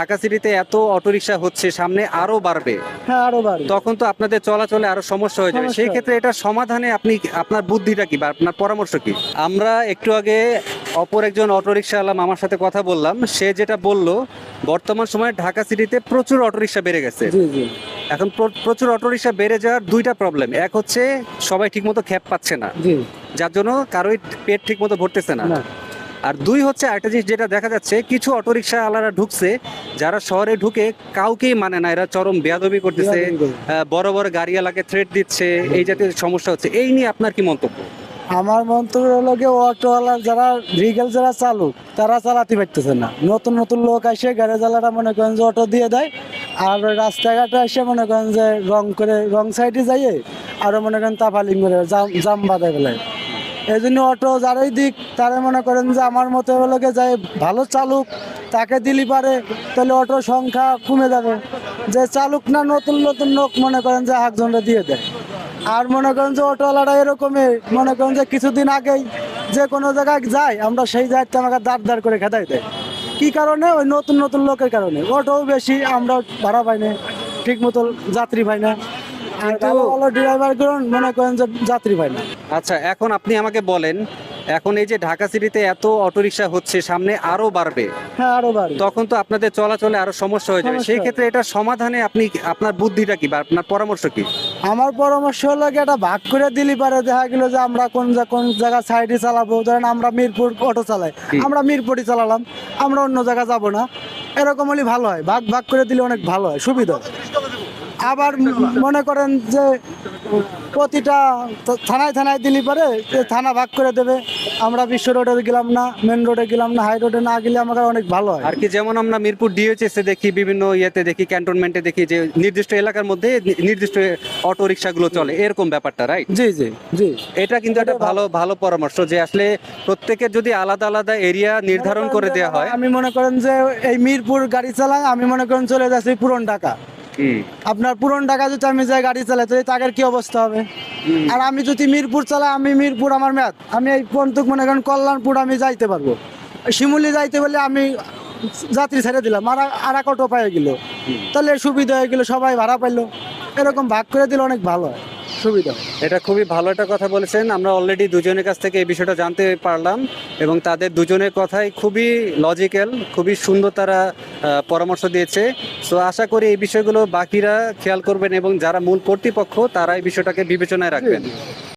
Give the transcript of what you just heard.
ঢাকা সিটিতে এত অটোরিকশা হচ্ছে, সামনে আরো বাড়বে। হ্যাঁ, আরো বাড়বে। তখন তো আপনাদের চলাচলে আরো সমস্যা হয়ে যাবে। সমস্যা সেই হবে। ক্ষেত্রে এটা সমাধানে আপনি আপনার বুদ্ধিটা কি বা আপনার পরামর্শ কি? আমরা একটু আগে অপর একজন অটোরিকশাওয়ালা মামার সাথে কথা বললাম। সে যেটা বলল, বর্তমান সময়ে ঢাকা সিটিতে প্রচুর অটোরিকশা বেড়ে গেছে। জি জি এখন প্রচুর অটোরিকশা বেড়ে যাওয়ার দুইটা প্রবলেম। এক হচ্ছে সবাই ঠিকমতো খ্যাপ পাচ্ছে না, জি যার জন্য কারোই পেট ঠিকমতো ভরতেছে না। না। আর দুই হচ্ছে আরেকটা জিনিস যেটা দেখা যাচ্ছে, কিছু অটোরিকশা আলারা ঢুকছে, যারা শহরে ঢুকে কাউকেই মানে না, এরা চরম বেয়াদবি করতেছে, বেয়াদবি করে। বড় বড় গাড়িওয়ালাকে থ্রেট দিচ্ছে, এই জাতীয় সমস্যা হচ্ছে। এই নিয়ে আপনার কি মন্তব্য? আমার মন্তব্য হলো কি, অটোওয়ালার যারা ভেহিকেল যারা চালক তারা চালাতে পারতেছে না। নতুন নতুন লোক আসে গ্যারেজওয়ালারা মনে করেন যে অটো দিয়ে দেয়, আর রাস্তাঘাটে এসে মনে করেন যে রং সাইডে যাইয়ে আরো মনে করেন তাফালিং করে জাম বাঁধে ফেলে। এই জন্য অটো যারাই দিক তারা মনে করেন যে আমার মতো হলো কি, যে ভালো চালক তাকে দিলি পারে তাহলে অটোর সংখ্যা কমে যাবে। যে চালক না, নতুন নতুন লোক মনে করেন যে একজনটা দিয়ে দেয়। আর মনে করেন যে অটোওয়ালারা এরকমই মনে করেন যে কিছুদিন আগেই যে কোনো জায়গায় যায়, আমরা সেই জায়গাতে আমাকে দাঁড় করে খেদাই দেয়। কি কারণে? ওই নতুন নতুন লোকের কারণে। অটোও বেশি, আমরা ভাড়া পাই না, ঠিক মতো যাত্রী পাই না। আর ভালো ভালো ড্রাইভার মনে করেন যে যাত্রী পাই না। আচ্ছা, এখন আপনি আমাকে বলেন, এখন এই যে ঢাকা সিটিতে এত অটোরিকশা হচ্ছে, সামনে আরো বাড়বে। হ্যাঁ, আরো বাড়বে। তখন তো আপনাদের চলাচলে আরো সমস্যা হয়ে যাবে। সমস্যা সেই হবে। ক্ষেত্রে এটা সমাধানে আপনি আপনার বুদ্ধিটা কি বা আপনার পরামর্শ কি? আমার পরামর্শ হলো কি, একটা ভাগ করে দিলি পারে। দেখা গেল যে আমরা কোন জায়গা সাইডে চালাবো, ধরেন আমরা মিরপুর অটো চালাই, আমরা মিরপুরই চালালাম, আমরা অন্য জায়গা যাব না। এরকম হলে ভালো হয়, ভাগ ভাগ করে দিলে অনেক ভালো হয়, সুবিধা হয়। আবার মনে করেন যে প্রতিটা থানায় থানায় দিলি পারে, থানা ভাগ করে দেবে। আমরা বিশ্ব রোডে গেলাম না, মেন রোডে গেলাম না, হাই রোডে না গেলে আমাকে অনেক ভালো হয়। আর কি, যেমন আমরা মিরপুর ডিএইচএস এ দেখি, বিভিন্ন ইয়েতে দেখি, ক্যান্টনমেন্টে দেখি যে নির্দিষ্ট এলাকার মধ্যে নির্দিষ্ট অটো রিক্সাগুলো চলে, এরকম ব্যাপারটা, রাইট? জি জি জি। এটা কিন্তু একটা ভালো ভালো পরামর্শ যে আসলে প্রত্যেকের যদি আলাদা আলাদা এরিয়া নির্ধারণ করে দেওয়া হয়। আমি মনে করেন যে এই মিরপুর গাড়ি চালাই, আমি মনে করেন চলে যাচ্ছি পুরন ঢাকা। আপনার পুরন ঢাকা যদি আমি যাই গাড়ি চালাই, তাহলে তাদের কি অবস্থা হবে? আর আমি যদি মিরপুর চালাই, আমি মিরপুর আমার ম্যাথ, আমি এই পর্যন্ত মনে করেন কল্যাণপুর আমি যাইতে পারবো। শিমুলি যাইতে বলে আমি যাত্রী ছেড়ে দিলাম, আর এক অটো পাই গেল, তাহলে সুবিধা হয়ে গেলো, সবাই ভাড়া পাইলো। এরকম ভাগ করে দিলে অনেক ভালো হয়, সুবিধা হয়। এটা খুবই ভালো একটা কথা বলেছেন। আমরা অলরেডি দুজনের কাছ থেকে এই বিষয়টা জানতে পারলাম, এবং তাদের দুজনের কথাই খুবই লজিক্যাল, খুবই সুন্দর তারা পরামর্শ দিয়েছে। সো আশা করি এই বিষয়গুলো বাকিরা খেয়াল করবেন এবং যারা মূল কর্তৃপক্ষ তারা এই বিষয়টাকে বিবেচনায় রাখবেন।